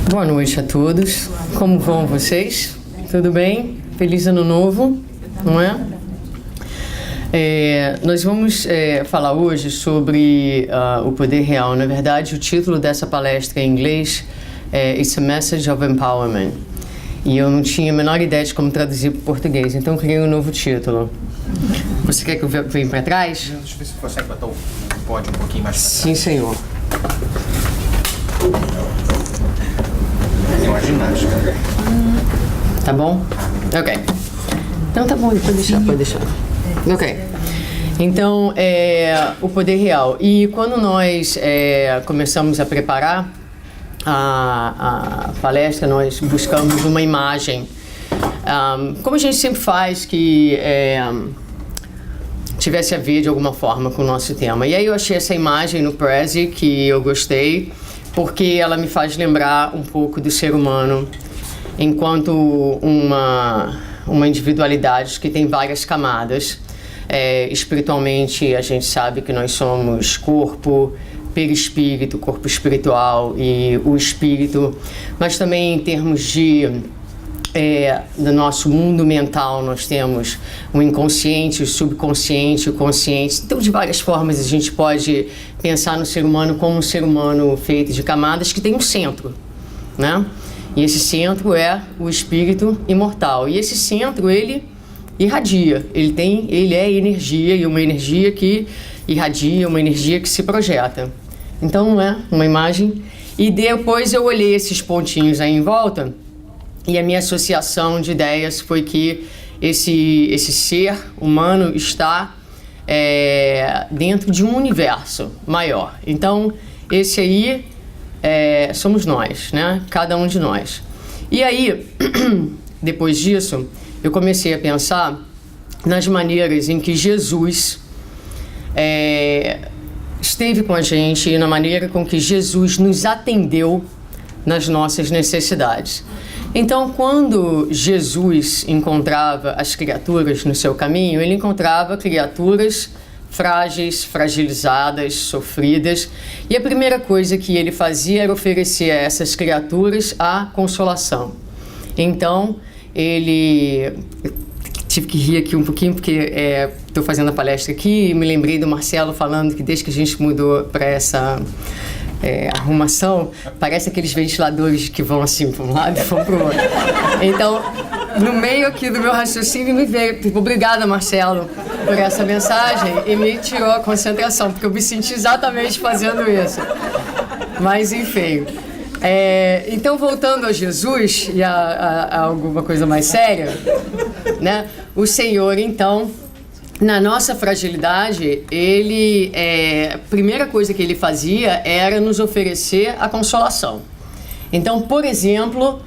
Boa noite a todos. Como vão vocês? Tudo bem? Feliz Ano Novo, não é? Nós vamos falar hoje sobre o poder real. Na verdade, o título dessa palestra em inglês é It's a Message of Empowerment. E eu não tinha a menor ideia de como traduzir para o português, então eu criei um novo título. Você quer que eu venha para trás? Deixa eu ver se você consegue botar o pódio um pouquinho mais para trás. Sim, senhor. É uma ginástica. Tá bom? Ok. Então tá bom, pode deixar. Ok. Então, o poder real. E quando nós começamos a preparar a palestra, nós buscamos uma imagem. Como a gente sempre faz, que tivesse a ver de alguma forma com o nosso tema. E aí eu achei essa imagem no Prezi que eu gostei, porque ela me faz lembrar um pouco do ser humano enquanto uma individualidade que tem várias camadas. Espiritualmente, a gente sabe que nós somos corpo, perispírito, corpo espiritual e o espírito, mas também em termos do nosso mundo mental, nós temos o inconsciente, o subconsciente, o consciente. Então, de várias formas, a gente pode pensar no ser humano como um ser humano feito de camadas que tem um centro, né? E esse centro é o espírito imortal. E esse centro, ele irradia, ele é energia, e uma energia que irradia, uma energia que se projeta. Então, não é uma imagem. E depois eu olhei esses pontinhos aí em volta, e a minha associação de ideias foi que esse ser humano está dentro de um universo maior. Então, esse aí somos nós, né? Cada um de nós. E aí, depois disso, eu comecei a pensar nas maneiras em que Jesus esteve com a gente e na maneira com que Jesus nos atendeu nas nossas necessidades. Então, quando Jesus encontrava as criaturas no seu caminho, ele encontrava criaturas frágeis, fragilizadas, sofridas, e a primeira coisa que ele fazia era oferecer a essas criaturas a consolação. Então, tive que rir aqui um pouquinho, porque estou fazendo a palestra aqui e me lembrei do Marcelo falando que desde que a gente mudou para essa arrumação, parece aqueles ventiladores que vão assim para um lado e vão para o outro. Então, no meio aqui do meu raciocínio, me veio, tipo, obrigada, Marcelo, por essa mensagem, e me tirou a concentração, porque eu me senti exatamente fazendo isso. Mas, enfim. Então, voltando a Jesus e a alguma coisa mais séria, né? O Senhor, então, na nossa fragilidade, a primeira coisa que ele fazia era nos oferecer a consolação. Então, por exemplo,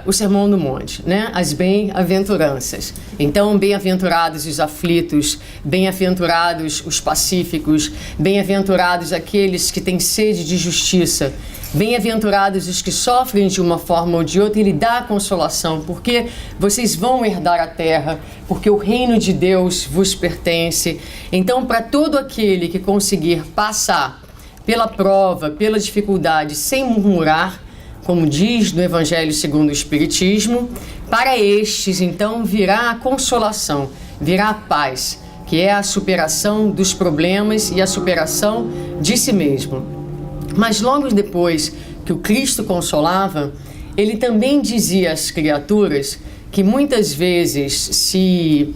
o Sermão do Monte, né? As bem-aventuranças. Então, bem-aventurados os aflitos, bem-aventurados os pacíficos, bem-aventurados aqueles que têm sede de justiça, bem-aventurados os que sofrem de uma forma ou de outra. Ele dá a consolação, porque vocês vão herdar a terra, porque o reino de Deus vos pertence. Então, para todo aquele que conseguir passar pela prova, pela dificuldade, sem murmurar, como diz no Evangelho segundo o Espiritismo, para estes, então, virá a consolação, virá a paz, que é a superação dos problemas e a superação de si mesmo. Mas logo depois que o Cristo consolava, ele também dizia às criaturas que muitas vezes se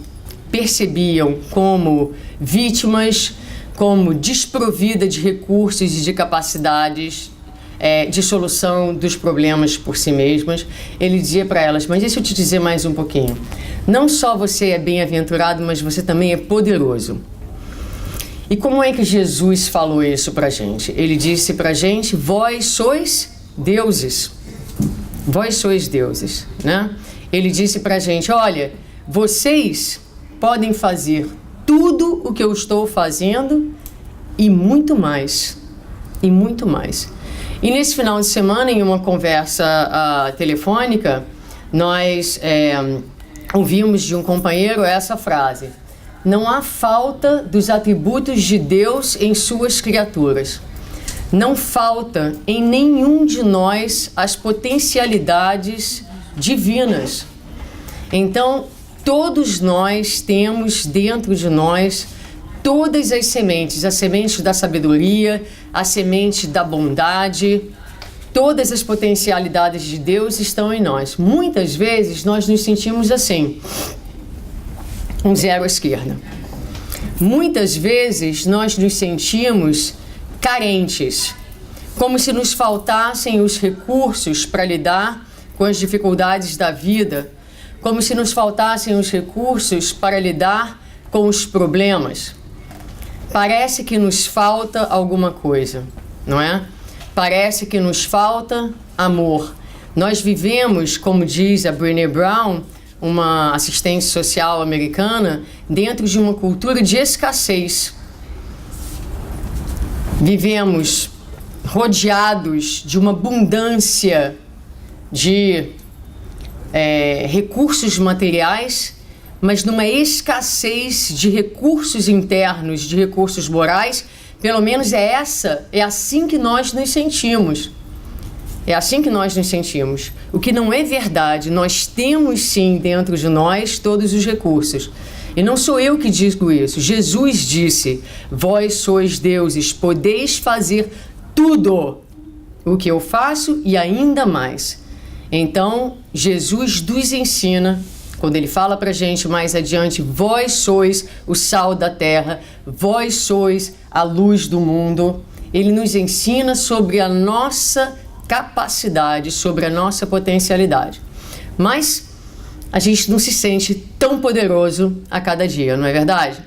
percebiam como vítimas, como desprovidas de recursos e de capacidades de solução dos problemas por si mesmas. Ele dizia para elas: mas deixa eu te dizer mais um pouquinho. Não só você é bem-aventurado, mas você também é poderoso. E como é que Jesus falou isso pra gente? Ele disse pra gente: vós sois deuses. Vós sois deuses, né? Ele disse pra gente: olha, vocês podem fazer tudo o que eu estou fazendo e muito mais. E muito mais. E nesse final de semana, em uma conversa telefônica, nós ouvimos de um companheiro essa frase: não há falta dos atributos de Deus em suas criaturas. Não falta em nenhum de nós as potencialidades divinas. Então, todos nós temos dentro de nós todas as sementes, a semente da sabedoria, a semente da bondade, todas as potencialidades de Deus estão em nós. Muitas vezes nós nos sentimos assim, um zero à esquerda. Muitas vezes nós nos sentimos carentes, como se nos faltassem os recursos para lidar com as dificuldades da vida, como se nos faltassem os recursos para lidar com os problemas. Parece que nos falta alguma coisa, não é? Parece que nos falta amor. Nós vivemos, como diz a Brené Brown, uma assistente social americana, dentro de uma cultura de escassez. Vivemos rodeados de uma abundância de recursos materiais, mas numa escassez de recursos internos, de recursos morais. Pelo menos é assim que nós nos sentimos. É assim que nós nos sentimos. O que não é verdade, nós temos sim dentro de nós todos os recursos. E não sou eu que digo isso. Jesus disse: vós sois deuses, podeis fazer tudo o que eu faço e ainda mais. Então, Jesus nos ensina, quando ele fala pra gente mais adiante, vós sois o sal da terra, vós sois a luz do mundo. Ele nos ensina sobre a nossa capacidade, sobre a nossa potencialidade. Mas a gente não se sente tão poderoso a cada dia, não é verdade?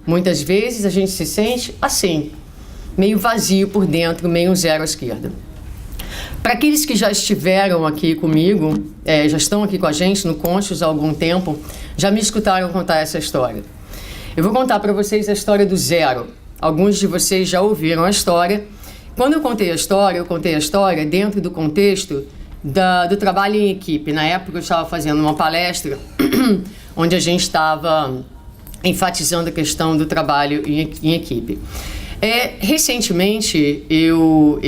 Muitas vezes a gente se sente assim, meio vazio por dentro, meio zero à esquerda. Para aqueles que já estiveram aqui comigo, já estão aqui com a gente no Conscious há algum tempo, já me escutaram contar essa história. Eu vou contar para vocês a história do zero. Alguns de vocês já ouviram a história. Quando eu contei a história dentro do contexto do trabalho em equipe. Na época eu estava fazendo uma palestra onde a gente estava enfatizando a questão do trabalho em equipe. Recentemente eu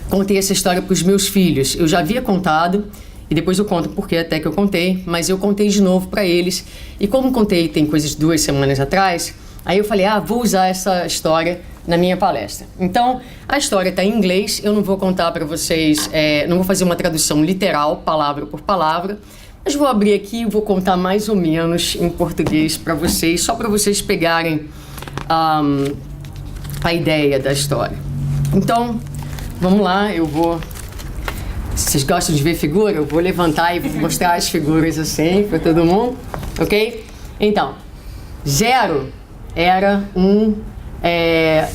contei essa história para os meus filhos. Eu já havia contado e depois eu conto porque até que eu contei, mas eu contei de novo para eles. E como contei tem coisas de 2 semanas atrás, aí eu falei, vou usar essa história na minha palestra. Então, a história está em inglês, eu não vou contar para vocês, não vou fazer uma tradução literal, palavra por palavra, mas vou abrir aqui e vou contar mais ou menos em português para vocês, só para vocês pegarem a ideia da história. Então, vamos lá, vocês gostam de ver figura? Eu vou levantar e vou mostrar as figuras assim para todo mundo, ok? Então, 0 era um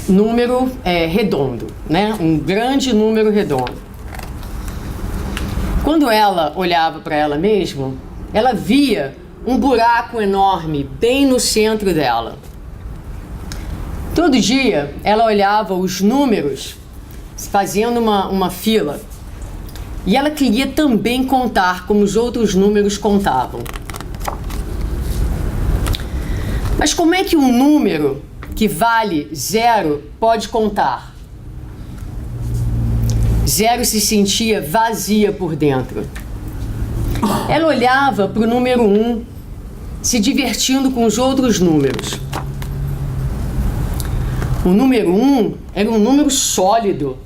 número redondo, né? Um grande número redondo. Quando ela olhava para ela mesma, ela via um buraco enorme bem no centro dela. Todo dia ela olhava os números fazendo uma fila e ela queria também contar como os outros números contavam. Mas como é que um número que vale 0 pode contar? 0 se sentia vazia por dentro. Ela olhava para o número 1, se divertindo com os outros números. O número 1 era um número sólido,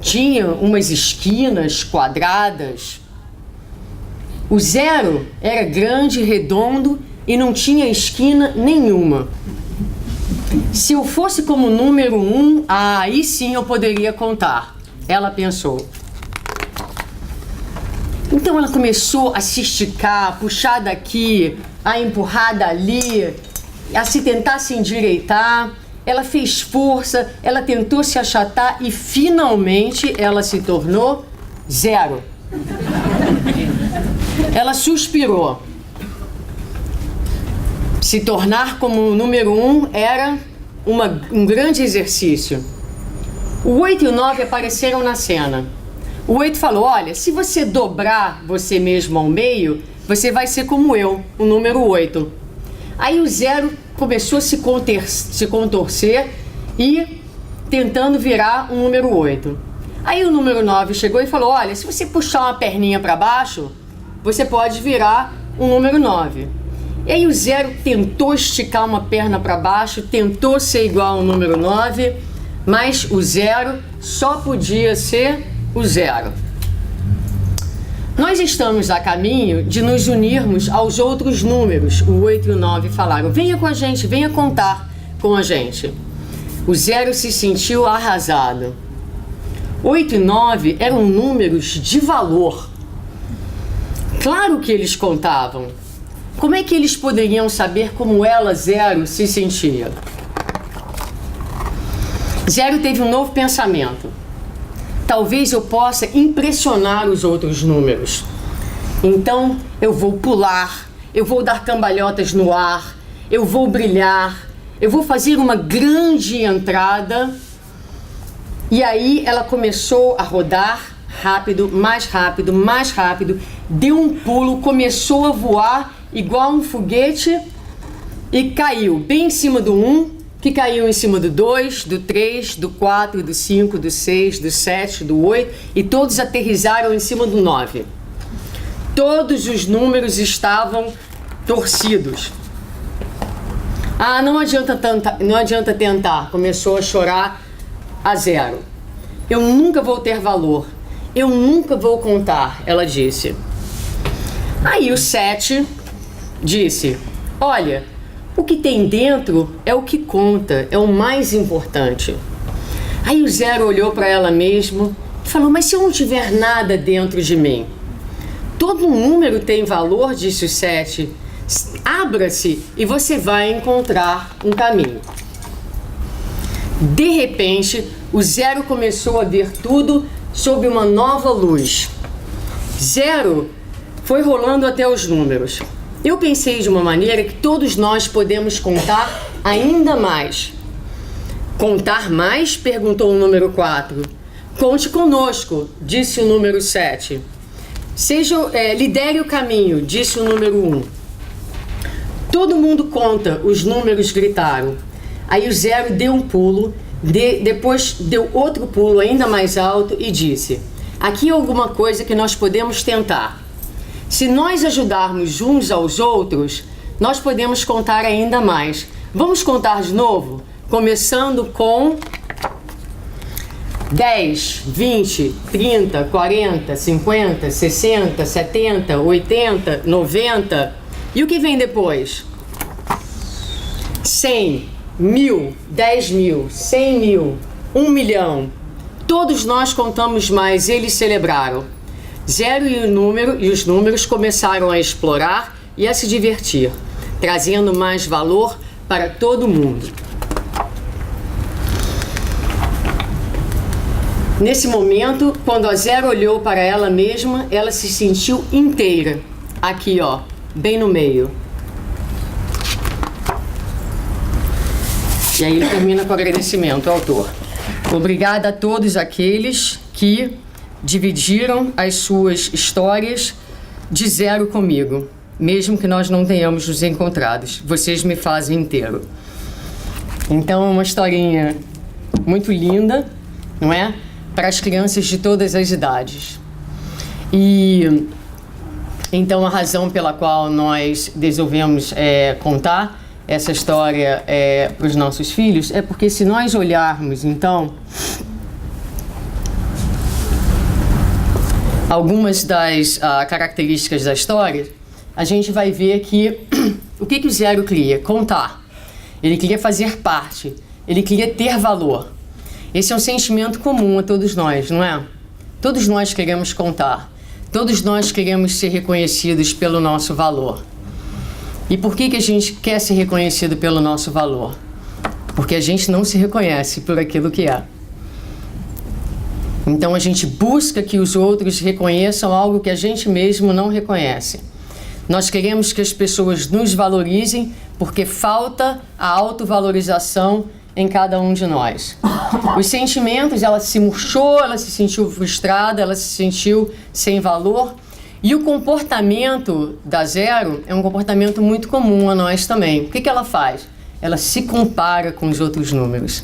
tinha umas esquinas quadradas. O 0 era grande, redondo e não tinha esquina nenhuma. Se eu fosse como número 1, aí sim eu poderia contar, ela pensou. Então ela começou a se esticar, a puxar daqui, a empurrar dali, a se tentar se endireitar. Ela fez força, ela tentou se achatar e finalmente ela se tornou 0. Ela suspirou. Se tornar como o número 1 era um grande exercício. O 8 e o 9 apareceram na cena. O 8 falou, olha, se você dobrar você mesmo ao meio, você vai ser como eu, o número 8. Aí o 0 começou a se contorcer e tentando virar um número 8. Aí o número 9 chegou e falou, olha, se você puxar uma perninha para baixo, você pode virar um número 9. E aí o 0 tentou esticar uma perna para baixo, tentou ser igual ao número 9, mas o 0 só podia ser o 0. Nós estamos a caminho de nos unirmos aos outros números. O 8 e o 9 falaram, venha com a gente, venha contar com a gente. O 0 se sentiu arrasado. 8 e 9 eram números de valor. Claro que eles contavam. Como é que eles poderiam saber como ela, 0, se sentia? 0 teve um novo pensamento. Talvez eu possa impressionar os outros números. Então eu vou pular, eu vou dar cambalhotas no ar, eu vou brilhar, eu vou fazer uma grande entrada. E aí ela começou a rodar rápido, mais rápido, deu um pulo, começou a voar igual um foguete e caiu bem em cima do 1, que caiu em cima do 2, do 3, do 4, do 5, do 6, do 7, do 8 e todos aterrissaram em cima do 9. Todos os números estavam torcidos. Ah, não adianta tentar, começou a chorar a 0. Eu nunca vou ter valor, eu nunca vou contar, ela disse. Aí o 7 disse, olha, o que tem dentro é o que conta, é o mais importante. Aí o 0 olhou para ela mesmo e falou, mas se eu não tiver nada dentro de mim? Todo número tem valor, disse o 7. Abra-se e você vai encontrar um caminho. De repente, o 0 começou a ver tudo sob uma nova luz. 0 foi rolando até os números. Eu pensei de uma maneira que todos nós podemos contar ainda mais. Contar mais? Perguntou o número 4. Conte conosco, disse o número 7. Lidere o caminho, disse o número 1. Todo mundo conta, os números gritaram. Aí o 0 deu um pulo, depois deu outro pulo ainda mais alto e disse, aqui é alguma coisa que nós podemos tentar. Se nós ajudarmos uns aos outros, nós podemos contar ainda mais. Vamos contar de novo? Começando com 10, 20, 30, 40, 50, 60, 70, 80, 90. E o que vem depois? 100, 1000, 10.000, 100.000, 1 milhão. Todos nós contamos mais, eles celebraram. 0 e os números começaram a explorar e a se divertir, trazendo mais valor para todo mundo. Nesse momento, quando a 0 olhou para ela mesma, ela se sentiu inteira. Aqui, ó, bem no meio. E aí ele termina com agradecimento ao autor. Obrigada a todos aqueles que dividiram as suas histórias de 0 comigo, mesmo que nós não tenhamos nos encontrados. Vocês me fazem inteiro. Então é uma historinha muito linda, não é? Para as crianças de todas as idades. E então a razão pela qual nós resolvemos contar essa história para os nossos filhos é porque se nós olharmos então algumas das características da história, a gente vai ver que o que o 0 queria? Contar. Ele queria fazer parte. Ele queria ter valor. Esse é um sentimento comum a todos nós, não é? Todos nós queremos contar. Todos nós queremos ser reconhecidos pelo nosso valor. E por que a gente quer ser reconhecido pelo nosso valor? Porque a gente não se reconhece por aquilo que é. Então a gente busca que os outros reconheçam algo que a gente mesmo não reconhece. Nós queremos que as pessoas nos valorizem porque falta a autovalorização em cada um de nós. Os sentimentos, ela se murchou, ela se sentiu frustrada, ela se sentiu sem valor. E o comportamento da 0 é um comportamento muito comum a nós também. O que ela faz? ela se compara com os outros números.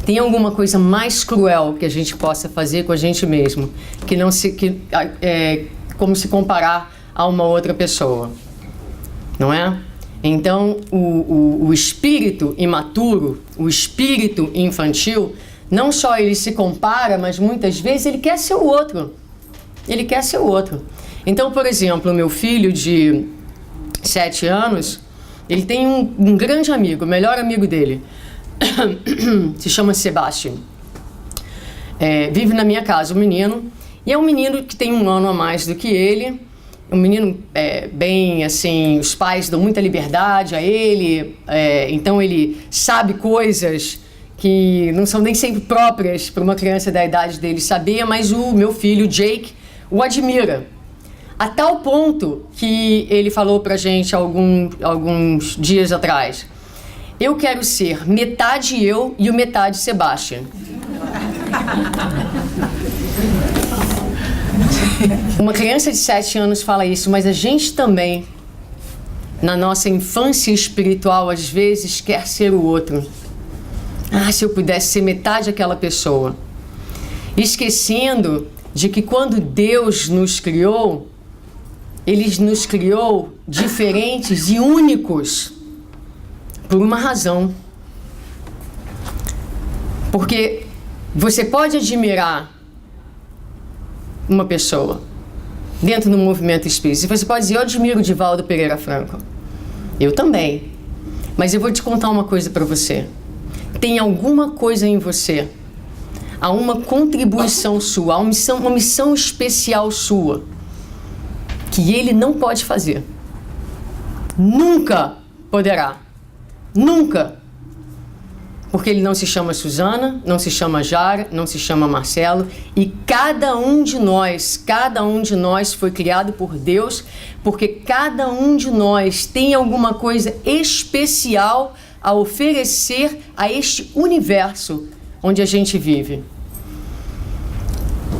Tem alguma coisa mais cruel que a gente possa fazer com a gente mesmo, como se comparar a uma outra pessoa, não é? Então, o espírito imaturo, o espírito infantil, não só ele se compara, mas muitas vezes ele quer ser o outro. Ele quer ser o outro. Então, por exemplo, o meu filho de 7 anos, ele tem um grande amigo, o melhor amigo dele, se chama Sebastian. Vive na minha casa, um menino, e é um menino que tem 1 ano a mais do que ele, um menino bem assim, os pais dão muita liberdade a ele, então ele sabe coisas que não são nem sempre próprias para uma criança da idade dele saber, mas o meu filho, Jake, o admira. A tal ponto que ele falou pra gente alguns dias atrás: eu quero ser metade eu e o metade Sebastian. Uma criança de 7 anos fala isso, mas a gente também, na nossa infância espiritual, às vezes quer ser o outro. Se eu pudesse ser metade daquela pessoa. Esquecendo de que quando Deus nos criou, Ele nos criou diferentes e únicos por uma razão. Porque você pode admirar uma pessoa dentro do movimento espírita. Você pode dizer: eu admiro o Divaldo Pereira Franco. Eu também. Mas eu vou te contar uma coisa para você. Tem alguma coisa em você, há uma contribuição sua, há uma missão especial sua, que ele não pode fazer. Nunca poderá. Nunca. Porque ele não se chama Suzana, não se chama Jara, não se chama Marcelo, e cada um de nós foi criado por Deus, porque cada um de nós tem alguma coisa especial a oferecer a este universo onde a gente vive.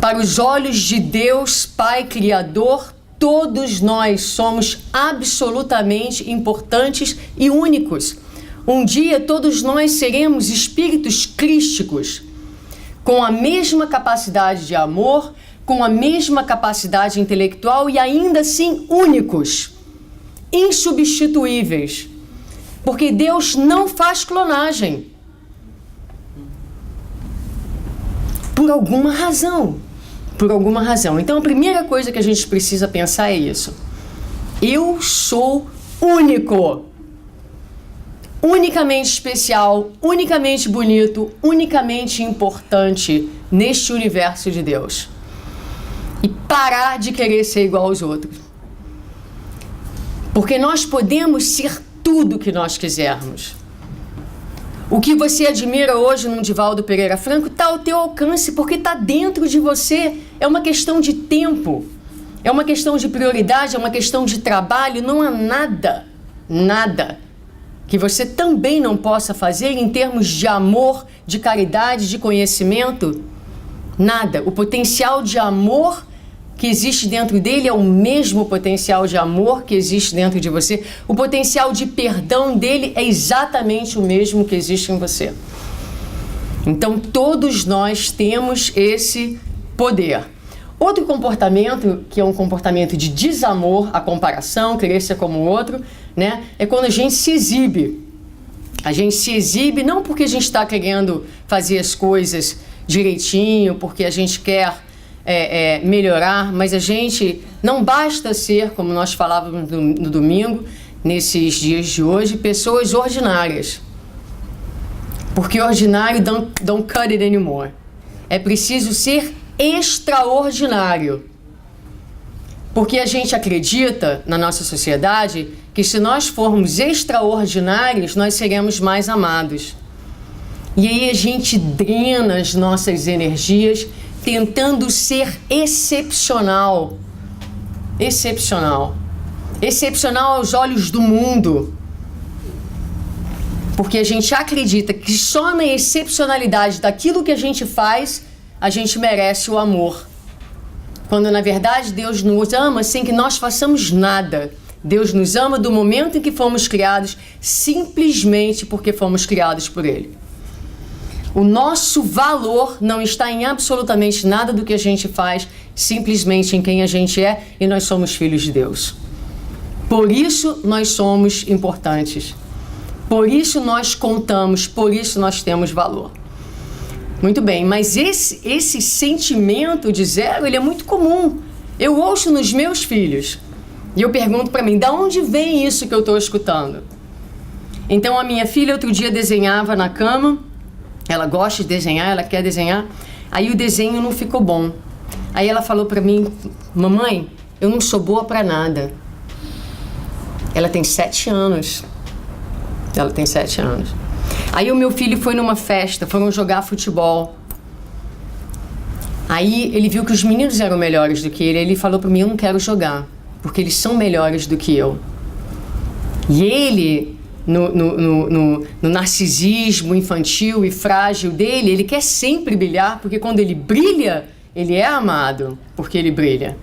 Para os olhos de Deus, Pai Criador, todos nós somos absolutamente importantes e únicos. Um dia todos nós seremos espíritos crísticos, com a mesma capacidade de amor, com a mesma capacidade intelectual e ainda assim únicos, insubstituíveis. Porque Deus não faz clonagem. Por alguma razão. Por alguma razão. Então a primeira coisa que a gente precisa pensar é isso. Eu sou único. Unicamente especial, unicamente bonito, unicamente importante neste universo de Deus. E parar de querer ser igual aos outros. Porque nós podemos ser tudo que nós quisermos. O que você admira hoje no Divaldo Pereira Franco está ao teu alcance, porque está dentro de você. É uma questão de tempo, é uma questão de prioridade, é uma questão de trabalho. Não há nada que você também não possa fazer em termos de amor, de caridade, de conhecimento. Nada. O potencial de amor que existe dentro dele é o mesmo potencial de amor que existe dentro de você. O potencial de perdão dele é exatamente o mesmo que existe em você. Então, todos nós temos esse poder. Outro comportamento, que é um comportamento de desamor, a comparação, querer ser como o outro, né? É quando a gente se exibe. A gente se exibe não porque a gente está querendo fazer as coisas direitinho, porque a gente quer melhorar, mas a gente não basta ser, como nós falávamos no domingo, nesses dias de hoje, pessoas ordinárias. Porque ordinário don't cut it anymore. É preciso ser extraordinário. Porque a gente acredita na nossa sociedade que se nós formos extraordinários, nós seremos mais amados. E aí a gente drena as nossas energias tentando ser excepcional. Excepcional. Excepcional aos olhos do mundo. Porque a gente acredita que só na excepcionalidade daquilo que a gente faz, a gente merece o amor. Quando na verdade Deus nos ama sem que nós façamos nada, Deus nos ama do momento em que fomos criados, simplesmente porque fomos criados por Ele. O nosso valor não está em absolutamente nada do que a gente faz, simplesmente em quem a gente é, e nós somos filhos de Deus. Por isso nós somos importantes. Por isso nós contamos, por isso nós temos valor. Muito bem, mas esse sentimento de zero, ele é muito comum. Eu ouço nos meus filhos e eu pergunto para mim, de onde vem isso que eu estou escutando? Então a minha filha outro dia desenhava na cama, ela gosta de desenhar, ela quer desenhar, aí o desenho não ficou bom. Aí ela falou para mim, mamãe, eu não sou boa para nada. Ela tem 7 anos. Ela tem 7 anos. Aí o meu filho foi numa festa, foram jogar futebol. Aí ele viu que os meninos eram melhores do que ele falou para mim, eu não quero jogar, porque eles são melhores do que eu. E ele, no narcisismo infantil e frágil dele, ele quer sempre brilhar, porque quando ele brilha, ele é amado, porque ele brilha.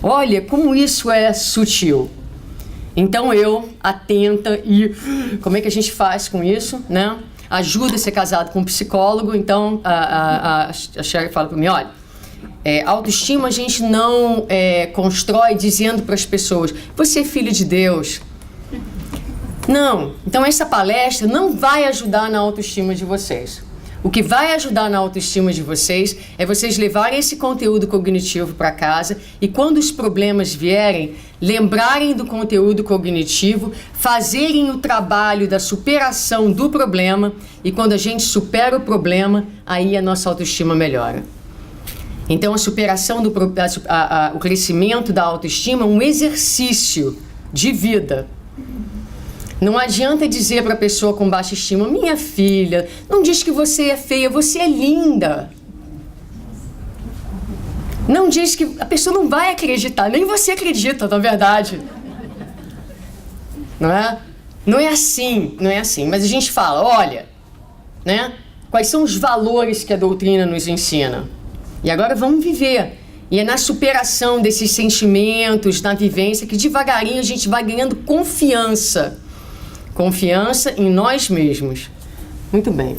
Olha como isso é sutil. Então eu, atenta e... Como é que a gente faz com isso, né? Ajuda a ser casado com um psicólogo. Então a Sherry fala para mim, olha, autoestima a gente não constrói dizendo para as pessoas, você é filho de Deus. Não. Então essa palestra não vai ajudar na autoestima de vocês. O que vai ajudar na autoestima de vocês é vocês levarem esse conteúdo cognitivo para casa e quando os problemas vierem, lembrarem do conteúdo cognitivo, fazerem o trabalho da superação do problema e quando a gente supera o problema, aí a nossa autoestima melhora. Então a superação, o crescimento da autoestima é um exercício de vida. Não adianta dizer para a pessoa com baixa estima, minha filha, não diz que você é feia, você é linda. Não diz que... A pessoa não vai acreditar, nem você acredita, na verdade. Não é? Não é assim, não é assim. Mas a gente fala, olha, né? Quais são os valores que a doutrina nos ensina? E agora vamos viver. E é na superação desses sentimentos, na vivência, que devagarinho a gente vai ganhando confiança. Confiança em nós mesmos. Muito bem.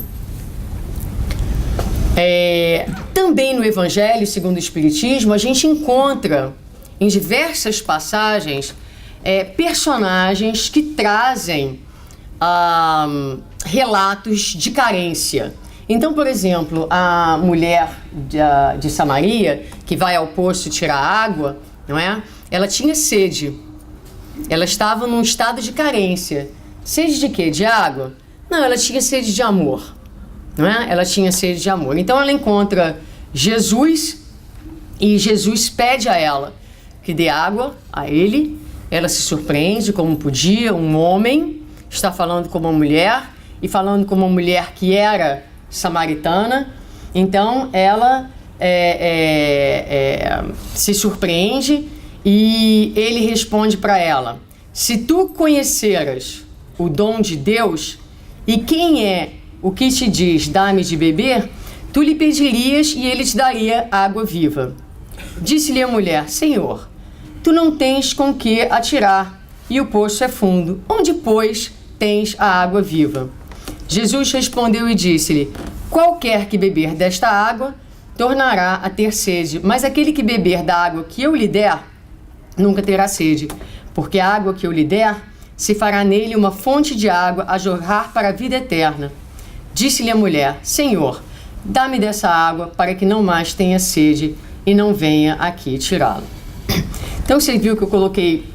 Também no Evangelho, segundo o Espiritismo, a gente encontra em diversas passagens personagens que trazem relatos de carência. Então, por exemplo, a mulher de Samaria, que vai ao poço tirar água, não é? Ela tinha sede. Ela estava num estado de carência. Sede de quê? De água? Não, ela tinha sede de amor, não é? Ela tinha sede de amor. Então ela encontra Jesus e Jesus pede a ela que dê água a ele. Ela se surpreende como podia um homem estar falando com uma mulher e falando com uma mulher que era samaritana. Então ela se surpreende e ele responde para ela, se tu conheceras o dom de Deus, e quem é o que te diz, dá-me de beber, tu lhe pedirias e ele te daria água viva. Disse-lhe a mulher, Senhor, tu não tens com que atirar, e o poço é fundo, onde, pois, tens a água viva? Jesus respondeu e disse-lhe, qualquer que beber desta água, tornará a ter sede, mas aquele que beber da água que eu lhe der, nunca terá sede, porque a água que eu lhe der, se fará nele uma fonte de água a jorrar para a vida eterna. Disse-lhe a mulher, Senhor, dá-me dessa água para que não mais tenha sede e não venha aqui tirá-la. Então você viu que eu coloquei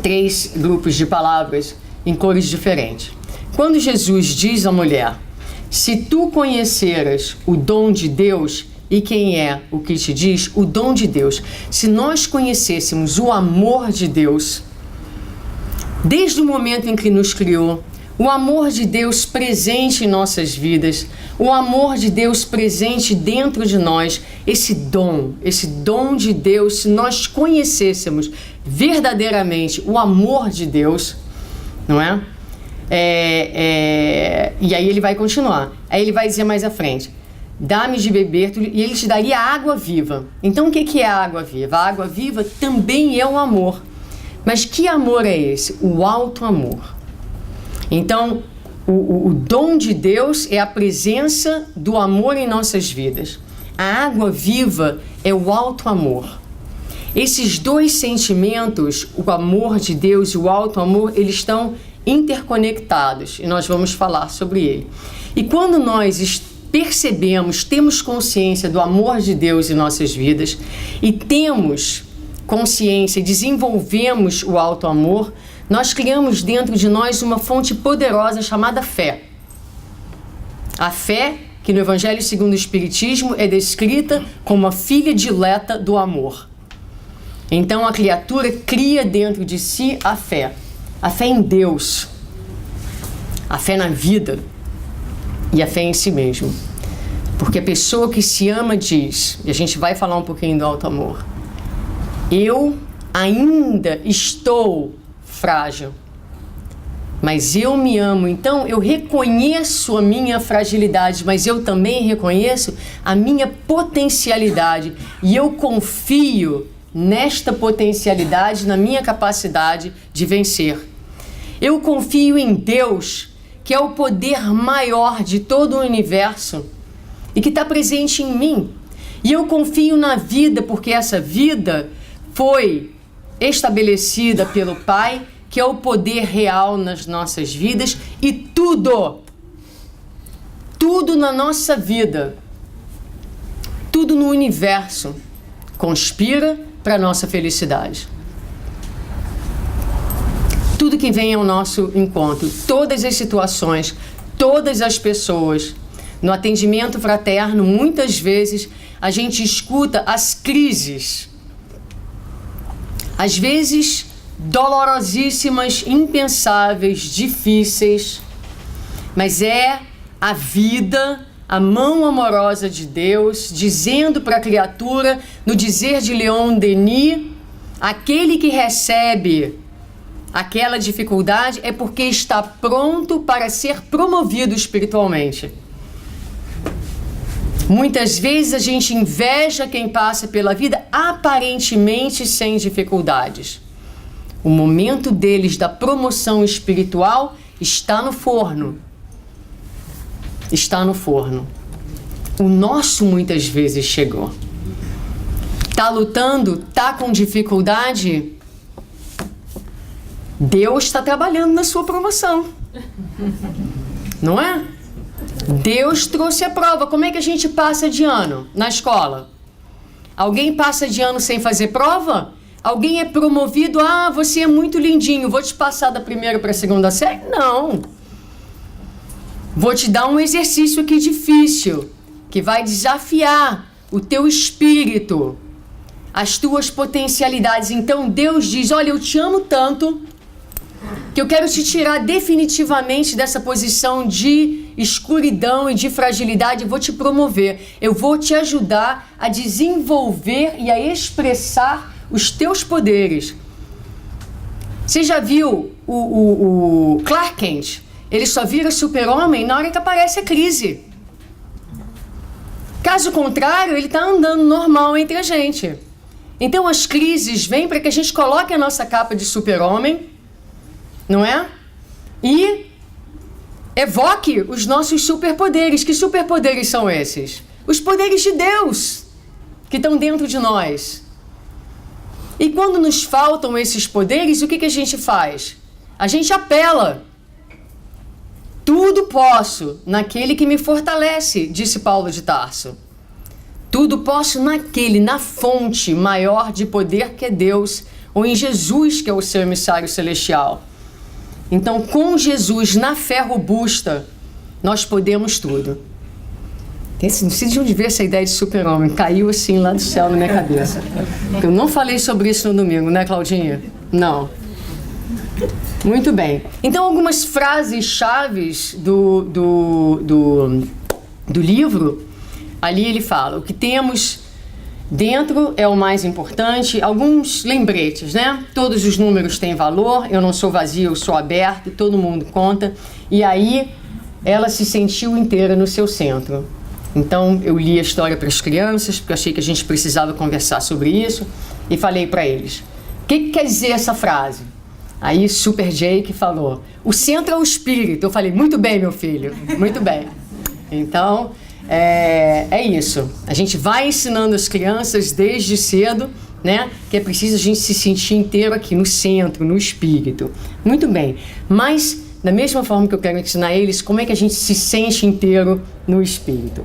3 grupos de palavras em cores diferentes. Quando Jesus diz à mulher, se tu conheceras o dom de Deus, e quem é o que te diz? O dom de Deus. Se nós conhecêssemos o amor de Deus, desde o momento em que nos criou, o amor de Deus presente em nossas vidas, o amor de Deus presente dentro de nós, esse dom de Deus, se nós conhecêssemos verdadeiramente o amor de Deus, não é? E aí ele vai continuar, aí ele vai dizer mais à frente, dá-me de beber e ele te daria água viva. Então o que é a água viva? A água viva também é o amor. Mas que amor é esse? O alto amor. Então, o dom de Deus é a presença do amor em nossas vidas. A água viva é o alto amor. Esses dois sentimentos, o amor de Deus e o alto amor, eles estão interconectados e nós vamos falar sobre ele. E quando nós percebemos, temos consciência do amor de Deus em nossas vidas e temos consciência e desenvolvemos o alto amor, nós criamos dentro de nós uma fonte poderosa chamada fé. A fé, que no Evangelho segundo o Espiritismo é descrita como a filha dileta do amor. Então a criatura cria dentro de si a fé em Deus, a fé na vida e a fé em si mesmo. Porque a pessoa que se ama diz, e a gente vai falar um pouquinho do alto amor, eu ainda estou frágil, mas eu me amo. Então eu reconheço a minha fragilidade, mas eu também reconheço a minha potencialidade e eu confio nesta potencialidade, na minha capacidade de vencer. Eu confio em Deus, que é o poder maior de todo o universo e que está presente em mim. E eu confio na vida, porque essa vida foi estabelecida pelo Pai, que é o poder real nas nossas vidas, e tudo na nossa vida, tudo no universo conspira para a nossa felicidade. Tudo que vem ao nosso encontro, todas as situações, todas as pessoas, no atendimento fraterno, muitas vezes a gente escuta as crises, às vezes dolorosíssimas, impensáveis, difíceis, mas é a vida, a mão amorosa de Deus, dizendo para a criatura, no dizer de Leon Denis, aquele que recebe aquela dificuldade é porque está pronto para ser promovido espiritualmente. Muitas vezes a gente inveja quem passa pela vida aparentemente sem dificuldades. O momento deles da promoção espiritual está no forno. Está no forno. O nosso muitas vezes chegou. Tá lutando? Tá com dificuldade? Deus está trabalhando na sua promoção. Não é? Deus trouxe a prova. Como é que a gente passa de ano na escola? Alguém passa de ano sem fazer prova? Alguém é promovido? Ah, você é muito lindinho, vou te passar da primeira para a segunda série? Não. Vou te dar um exercício aqui difícil, que vai desafiar o teu espírito, as tuas potencialidades. Então Deus diz, olha, eu te amo tanto que eu quero te tirar definitivamente dessa posição de escuridão e de fragilidade. Eu vou te promover, eu vou te ajudar a desenvolver e a expressar os teus poderes. Você já viu o Clark Kent? Ele só vira super-homem na hora que aparece a crise. Caso contrário, ele está andando normal entre a gente. Então as crises vêm para que a gente coloque a nossa capa de super-homem, não é? E evoque os nossos superpoderes. Que superpoderes são esses? Os poderes de Deus que estão dentro de nós. E quando nos faltam esses poderes, o que a gente faz? A gente apela. Tudo posso naquele que me fortalece, disse Paulo de Tarso. Tudo posso naquele, na fonte maior de poder que é Deus, ou em Jesus, que é o seu emissário celestial. Então, com Jesus, na fé robusta, nós podemos tudo. Não sei de onde veio essa ideia de super-homem. Caiu assim lá do céu na minha cabeça. Eu não falei sobre isso no domingo, né, Claudinha? Não. Muito bem. Então, algumas frases chaves do livro, ali ele fala, o que temos dentro é o mais importante, alguns lembretes, né? Todos os números têm valor, eu não sou vazio, eu sou aberto, todo mundo conta. E aí, ela se sentiu inteira no seu centro. Então, eu li a história para as crianças, porque achei que a gente precisava conversar sobre isso, e falei para eles, que quer dizer essa frase? Aí Super Jake falou, o centro é o espírito. Eu falei, muito bem, meu filho, muito bem. Então, é isso. A gente vai ensinando as crianças desde cedo, né, que é preciso a gente se sentir inteiro aqui no centro, no espírito. Muito bem, mas da mesma forma que eu quero ensinar eles, como é que a gente se sente inteiro no espírito?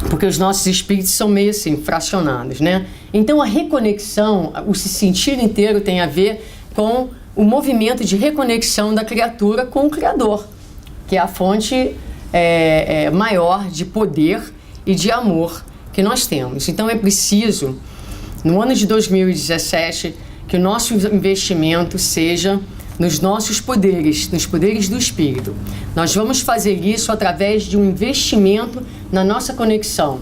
Porque os nossos espíritos são meio assim, fracionados, né? Então a reconexão, o se sentir inteiro tem a ver com o movimento de reconexão da criatura com o Criador, que é a fonte maior de poder e de amor que nós temos. Então é preciso, no ano de 2017, que o nosso investimento seja nos nossos poderes, nos poderes do Espírito. Nós vamos fazer isso através de um investimento na nossa conexão,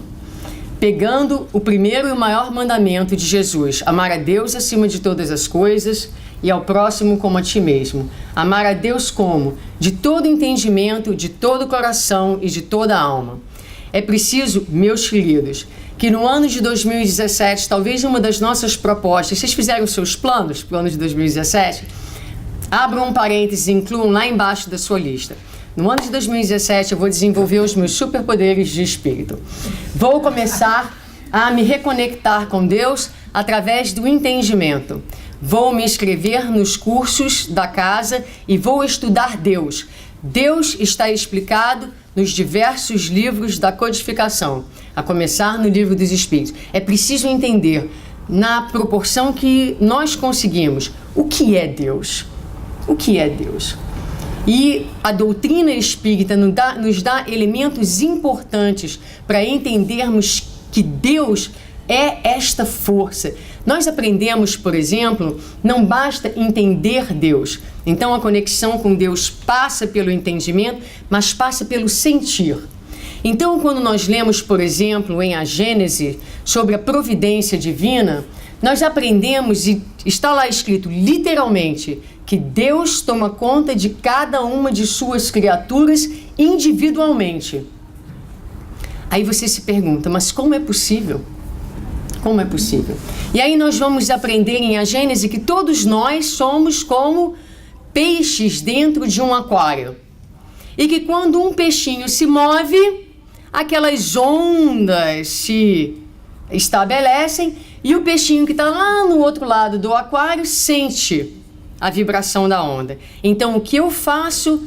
pegando o primeiro e o maior mandamento de Jesus, amar a Deus acima de todas as coisas e ao próximo como a ti mesmo. Amar a Deus como? De todo entendimento, de todo coração e de toda alma. É preciso, meus queridos, que no ano de 2017, talvez uma das nossas propostas, vocês fizeram os seus planos para o ano de 2017? Abram um parênteses e incluam lá embaixo da sua lista. No ano de 2017 eu vou desenvolver os meus superpoderes de espírito. Vou começar a me reconectar com Deus através do entendimento. Vou me inscrever nos cursos da casa e vou estudar Deus. Deus está explicado nos diversos livros da codificação, a começar no Livro dos Espíritos. É preciso entender, na proporção que nós conseguimos, o que é Deus. O que é Deus? E a doutrina espírita nos dá elementos importantes para entendermos que Deus é esta força. Nós aprendemos, por exemplo, não basta entender Deus. Então a conexão com Deus passa pelo entendimento, mas passa pelo sentir. Então quando nós lemos, por exemplo, em A Gênese, sobre a providência divina, nós aprendemos, e está lá escrito literalmente, que Deus toma conta de cada uma de suas criaturas individualmente. Aí você se pergunta, mas como é possível? Como é possível? E aí nós vamos aprender em A Gênese que todos nós somos como peixes dentro de um aquário. E que quando um peixinho se move, aquelas ondas se estabelecem e o peixinho que está lá no outro lado do aquário sente a vibração da onda. Então o que eu faço,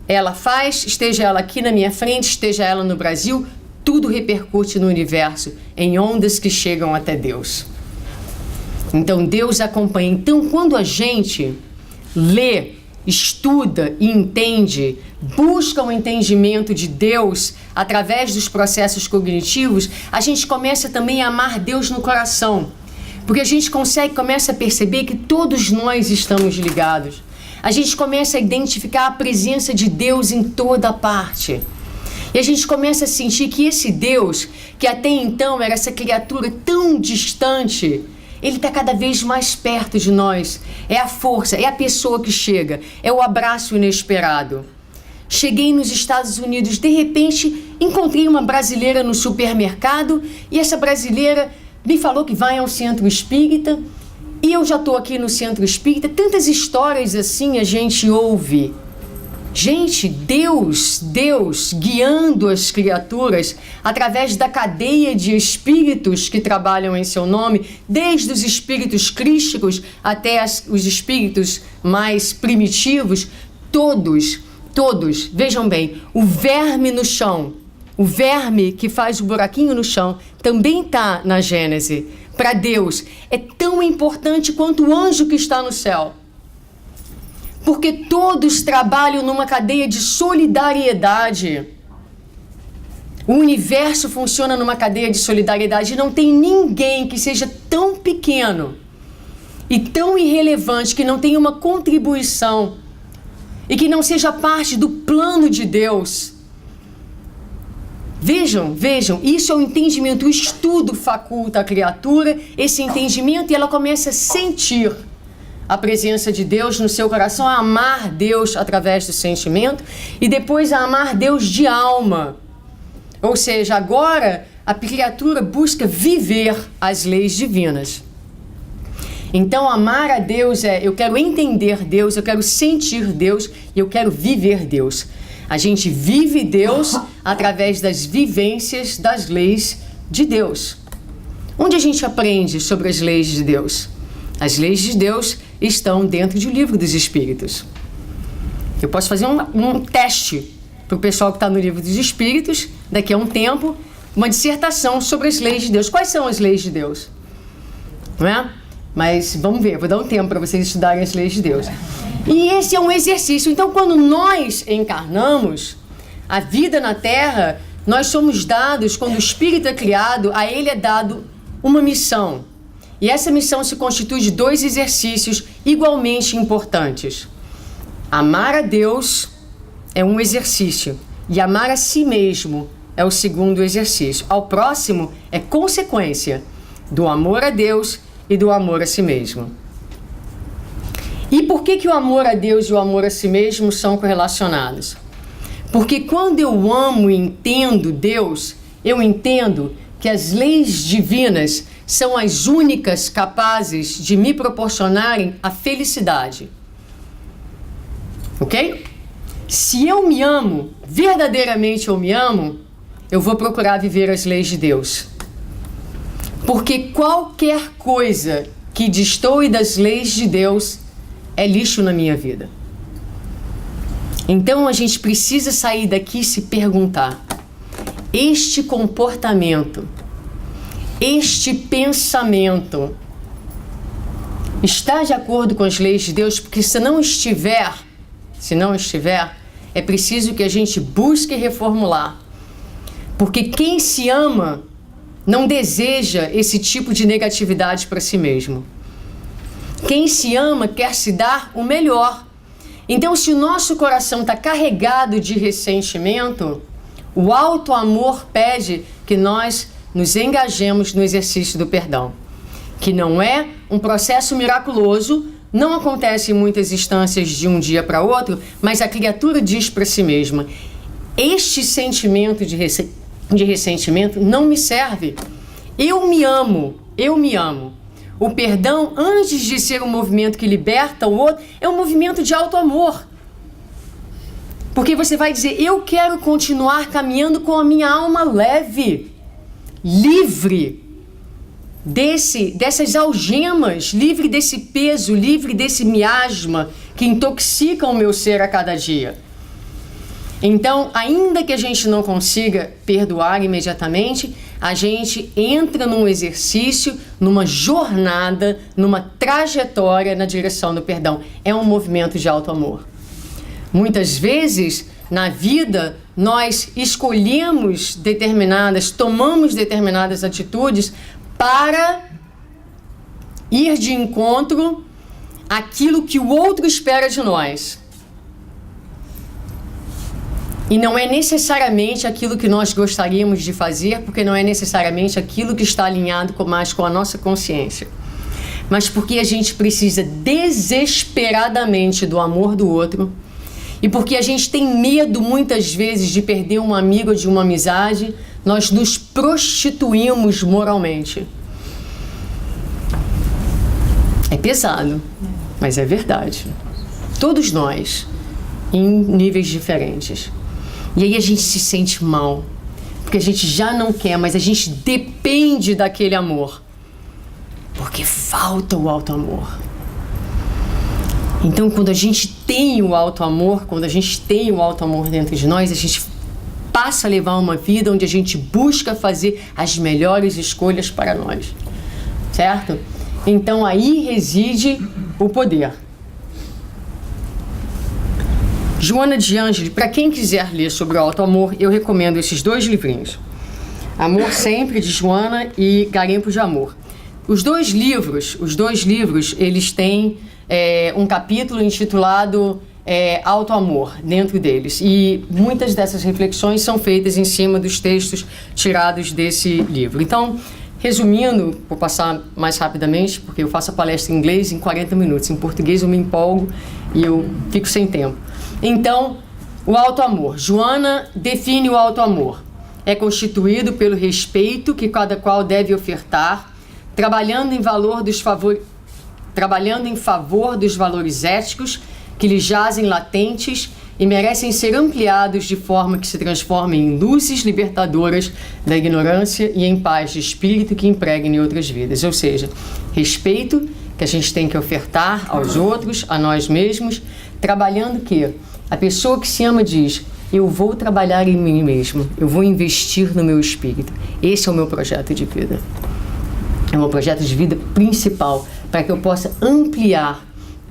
ela faz, esteja ela aqui na minha frente, esteja ela no Brasil, tudo repercute no universo em ondas que chegam até Deus. Então Deus acompanha. Então quando a gente lê, estuda e entende, busca o entendimento de Deus através dos processos cognitivos, a gente começa também a amar Deus no coração. Porque a gente começa a perceber que todos nós estamos ligados. A gente começa a identificar a presença de Deus em toda parte. E a gente começa a sentir que esse Deus, que até então era essa criatura tão distante, ele está cada vez mais perto de nós. É a força, é a pessoa que chega, é o abraço inesperado. Cheguei nos Estados Unidos, de repente encontrei uma brasileira no supermercado e essa brasileira me falou que vai ao centro espírita e eu já estou aqui no centro espírita. Tantas histórias assim a gente ouve. Gente, Deus guiando as criaturas através da cadeia de espíritos que trabalham em seu nome, desde os espíritos crísticos até os espíritos mais primitivos, todos, vejam bem, o verme no chão, o verme que faz o buraquinho no chão, também está na Gênese. Para Deus é tão importante quanto o anjo que está no céu. Porque todos trabalham numa cadeia de solidariedade. O universo funciona numa cadeia de solidariedade e não tem ninguém que seja tão pequeno e tão irrelevante, que não tenha uma contribuição e que não seja parte do plano de Deus. Vejam, isso é o entendimento. O estudo faculta a criatura esse entendimento e ela começa a sentir a presença de Deus no seu coração, a amar Deus através do sentimento e depois a amar Deus de alma. Ou seja, agora a criatura busca viver as leis divinas. Então, amar a Deus eu quero entender Deus, eu quero sentir Deus e eu quero viver Deus. A gente vive Deus através das vivências das leis de Deus. Onde a gente aprende sobre as leis de Deus? As leis de Deus estão dentro do livro dos Espíritos. Eu posso fazer um teste para o pessoal que está no livro dos Espíritos, daqui a um tempo, uma dissertação sobre as leis de Deus. Quais são as leis de Deus? Não é? Mas vamos ver, vou dar um tempo para vocês estudarem as leis de Deus. E esse é um exercício. Então, quando nós encarnamos, a vida na Terra, nós somos dados, quando o Espírito é criado, a ele é dado uma missão. E essa missão se constitui de 2 exercícios igualmente importantes. Amar a Deus é um exercício e amar a si mesmo é o segundo exercício. Ao próximo é consequência do amor a Deus e do amor a si mesmo. E por que o amor a Deus e o amor a si mesmo são correlacionados? Porque quando eu amo e entendo Deus, eu entendo que as leis divinas são as únicas capazes de me proporcionarem a felicidade. Ok? Se eu me amo, verdadeiramente eu me amo, eu vou procurar viver as leis de Deus. Porque qualquer coisa que destoe das leis de Deus é lixo na minha vida. Então a gente precisa sair daqui e se perguntar: este comportamento, este pensamento está de acordo com as leis de Deus? Porque se não estiver, é preciso que a gente busque reformular. Porque quem se ama não deseja esse tipo de negatividade para si mesmo. Quem se ama quer se dar o melhor. Então, se o nosso coração está carregado de ressentimento, o alto amor pede que nós nos engajemos no exercício do perdão, que não é um processo miraculoso, não acontece em muitas instâncias de um dia para outro, mas a criatura diz para si mesma: este sentimento de ressentimento não me serve. Eu me amo. O perdão, antes de ser um movimento que liberta o outro, é um movimento de auto-amor. Porque você vai dizer: eu quero continuar caminhando com a minha alma leve, livre dessas algemas, livre desse peso, livre desse miasma que intoxica o meu ser a cada dia. Então, ainda que a gente não consiga perdoar imediatamente, a gente entra num exercício, numa jornada, numa trajetória na direção do perdão. É um movimento de auto-amor. Muitas vezes, na vida, nós tomamos determinadas atitudes para ir de encontro àquilo que o outro espera de nós. E não é necessariamente aquilo que nós gostaríamos de fazer, porque não é necessariamente aquilo que está alinhado mais com a nossa consciência. Mas porque a gente precisa desesperadamente do amor do outro, e porque a gente tem medo muitas vezes de perder um amigo ou de uma amizade, nós nos prostituímos moralmente. É pesado, mas é verdade. Todos nós, em níveis diferentes. E aí a gente se sente mal, porque a gente já não quer, mas a gente depende daquele amor, porque falta o auto-amor. Então, quando a gente tem o auto-amor, dentro de nós, a gente passa a levar uma vida onde a gente busca fazer as melhores escolhas para nós, certo? Então, aí reside o poder. Joana de Ângeles, para quem quiser ler sobre o auto-amor, eu recomendo esses 2 livrinhos. Amor Sempre, de Joana, e Garimpo de Amor. Os dois livros, eles têm um capítulo intitulado Auto-amor dentro deles. E muitas dessas reflexões são feitas em cima dos textos tirados desse livro. Então, resumindo, vou passar mais rapidamente, porque eu faço a palestra em inglês em 40 minutos. Em português eu me empolgo e eu fico sem tempo. Então, o auto-amor. Joana define o auto-amor. É constituído pelo respeito que cada qual deve ofertar, trabalhando em valor dos trabalhando em favor dos valores éticos que lhe jazem latentes e merecem ser ampliados de forma que se transformem em luzes libertadoras da ignorância e em paz de espírito que impregne outras vidas. Ou seja, respeito que a gente tem que ofertar aos outros, a nós mesmos, trabalhando que a pessoa que se ama diz: eu vou trabalhar em mim mesmo, eu vou investir no meu espírito. Esse é o meu projeto de vida. É o meu projeto de vida principal, para que eu possa ampliar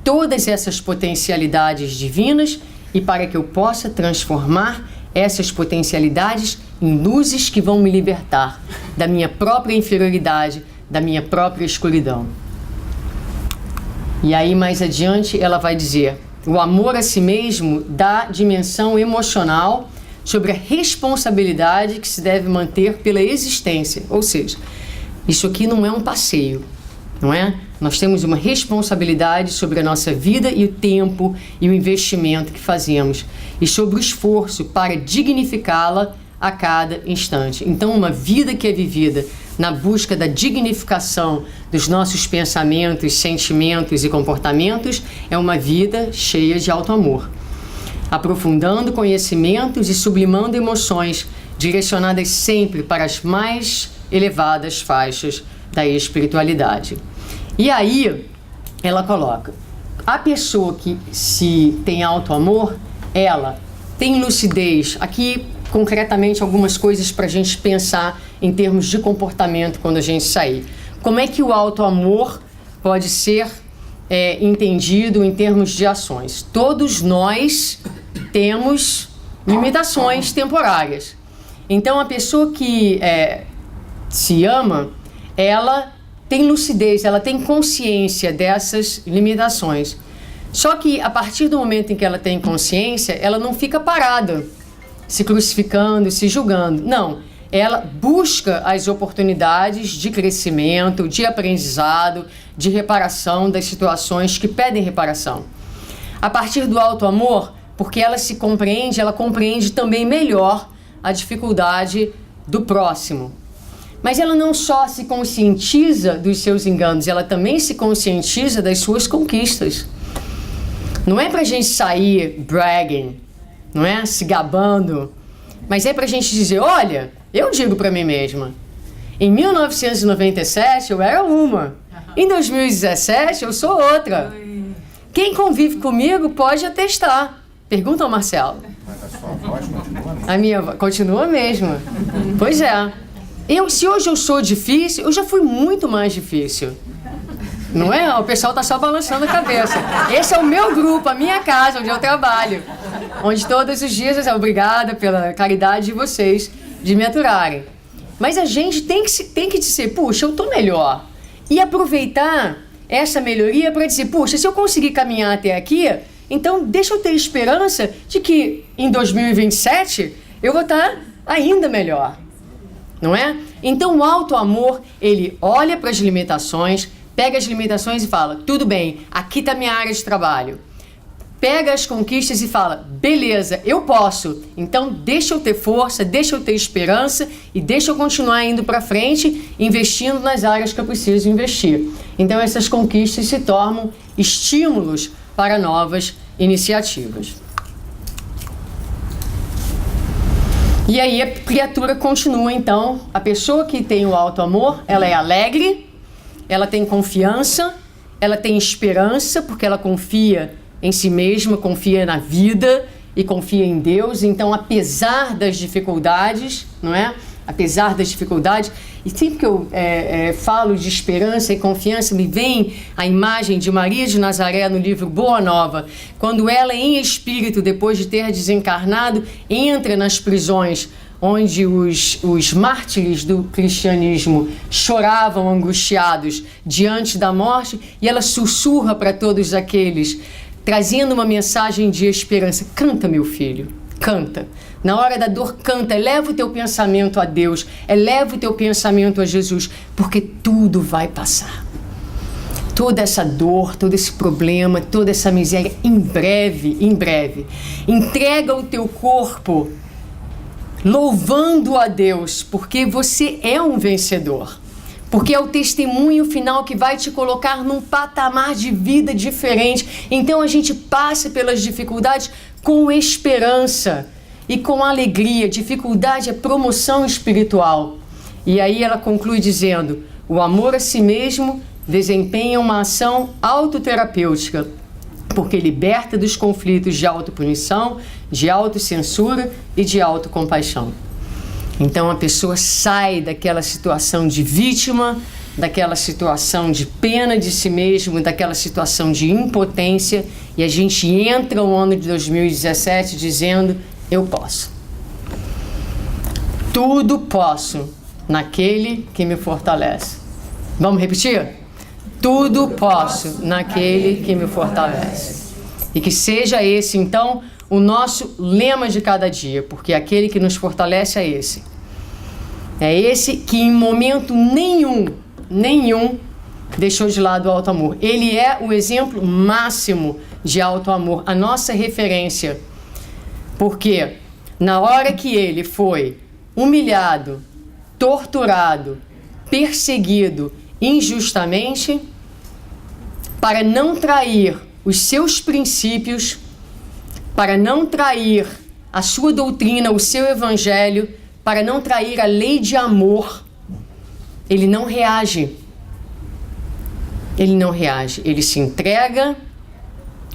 todas essas potencialidades divinas e para que eu possa transformar essas potencialidades em luzes que vão me libertar da minha própria inferioridade, da minha própria escuridão. E aí, mais adiante, ela vai dizer: o amor a si mesmo dá dimensão emocional sobre a responsabilidade que se deve manter pela existência. Ou seja, isso aqui não é um passeio, não é? Nós temos uma responsabilidade sobre a nossa vida e o tempo e o investimento que fazemos e sobre o esforço para dignificá-la a cada instante. Então, uma vida que é vivida na busca da dignificação dos nossos pensamentos, sentimentos e comportamentos é uma vida cheia de auto-amor, aprofundando conhecimentos e sublimando emoções, direcionadas sempre para as mais elevadas faixas da espiritualidade. E aí, ela coloca: a pessoa que se tem auto-amor, ela tem lucidez. Aqui, concretamente, algumas coisas para a gente pensar em termos de comportamento quando a gente sair. Como é que o auto-amor pode ser entendido em termos de ações? Todos nós temos limitações temporárias. Então, a pessoa que se ama, ela tem lucidez, ela tem consciência dessas limitações. Só que a partir do momento em que ela tem consciência, ela não fica parada, se crucificando, se julgando. Não, ela busca as oportunidades de crescimento, de aprendizado, de reparação das situações que pedem reparação. A partir do auto-amor, porque ela se compreende, ela compreende também melhor a dificuldade do próximo. Mas ela não só se conscientiza dos seus enganos, ela também se conscientiza das suas conquistas. Não é pra gente sair bragging, não é? Se gabando, mas é pra gente dizer: olha, eu digo pra mim mesma, em 1997 eu era uma, em 2017 eu sou outra. Quem convive comigo pode atestar. Pergunta ao Marcelo. Mas a sua voz continua mesmo? A minha voz continua a mesma. Pois é. Se hoje eu sou difícil, eu já fui muito mais difícil. Não é? O pessoal tá só balançando a cabeça. Esse é o meu grupo, a minha casa, onde eu trabalho. Onde todos os dias, obrigada pela caridade de vocês de me aturarem. Mas a gente tem que dizer: puxa, eu tô melhor. E aproveitar essa melhoria para dizer: puxa, se eu conseguir caminhar até aqui, então deixa eu ter esperança de que em 2027 eu vou estar ainda melhor. Não é? Então o auto-amor, ele olha para as limitações, pega as limitações e fala: tudo bem, aqui está minha área de trabalho. Pega as conquistas e fala: beleza, eu posso, então deixa eu ter força, deixa eu ter esperança e deixa eu continuar indo para frente, investindo nas áreas que eu preciso investir. Então essas conquistas se tornam estímulos para novas iniciativas. E aí a criatura continua, então, a pessoa que tem o auto-amor, ela é alegre, ela tem confiança, ela tem esperança, porque ela confia em si mesma, confia na vida e confia em Deus. Então, apesar das dificuldades, não é? Apesar das dificuldades, e sempre que eu falo de esperança e confiança, me vem a imagem de Maria de Nazaré no livro Boa Nova, quando ela, em espírito, depois de ter desencarnado, entra nas prisões onde os mártires do cristianismo choravam angustiados diante da morte, e ela sussurra para todos aqueles, trazendo uma mensagem de esperança: canta, meu filho, canta. Na hora da dor, canta, eleva o teu pensamento a Deus, eleva o teu pensamento a Jesus, porque tudo vai passar. Toda essa dor, todo esse problema, toda essa miséria, em breve, entrega o teu corpo louvando a Deus, porque você é um vencedor. Porque é o testemunho final que vai te colocar num patamar de vida diferente. Então a gente passa pelas dificuldades com esperança e com alegria. Dificuldade é promoção espiritual. E aí ela conclui dizendo: o amor a si mesmo desempenha uma ação autoterapêutica, porque liberta dos conflitos de autopunição, de autocensura e de autocompaixão. Então a pessoa sai daquela situação de vítima, daquela situação de pena de si mesmo, daquela situação de impotência, e a gente entra no ano de 2017 dizendo: eu posso. Tudo posso naquele que me fortalece. Vamos repetir? Tudo posso naquele que me fortalece. E que seja esse, então, o nosso lema de cada dia, porque aquele que nos fortalece é esse. É esse que em momento nenhum deixou de lado o alto amor. Ele é o exemplo máximo de alto amor, a nossa referência. Porque na hora que ele foi humilhado, torturado, perseguido injustamente, para não trair os seus princípios, para não trair a sua doutrina, o seu evangelho, para não trair a lei de amor, ele não reage. Ele não reage. Ele se entrega,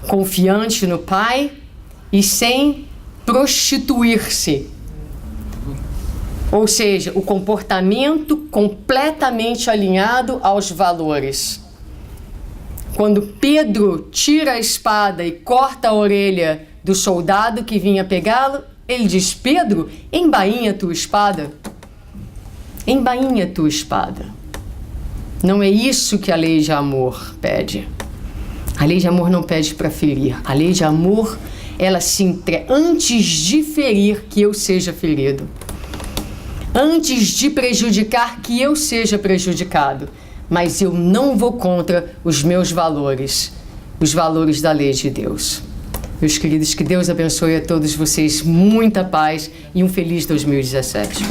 confiante no Pai e sem prostituir-se. Ou seja, o comportamento completamente alinhado aos valores. Quando Pedro tira a espada e corta a orelha do soldado que vinha pegá-lo, ele diz: Pedro, embainha tua espada. Embainha tua espada. Não é isso que a lei de amor pede. A lei de amor não pede para ferir. A lei de amor, ela se entrega antes de ferir, que eu seja ferido. Antes de prejudicar, que eu seja prejudicado. Mas eu não vou contra os meus valores, os valores da lei de Deus. Meus queridos, que Deus abençoe a todos vocês, muita paz e um feliz 2017.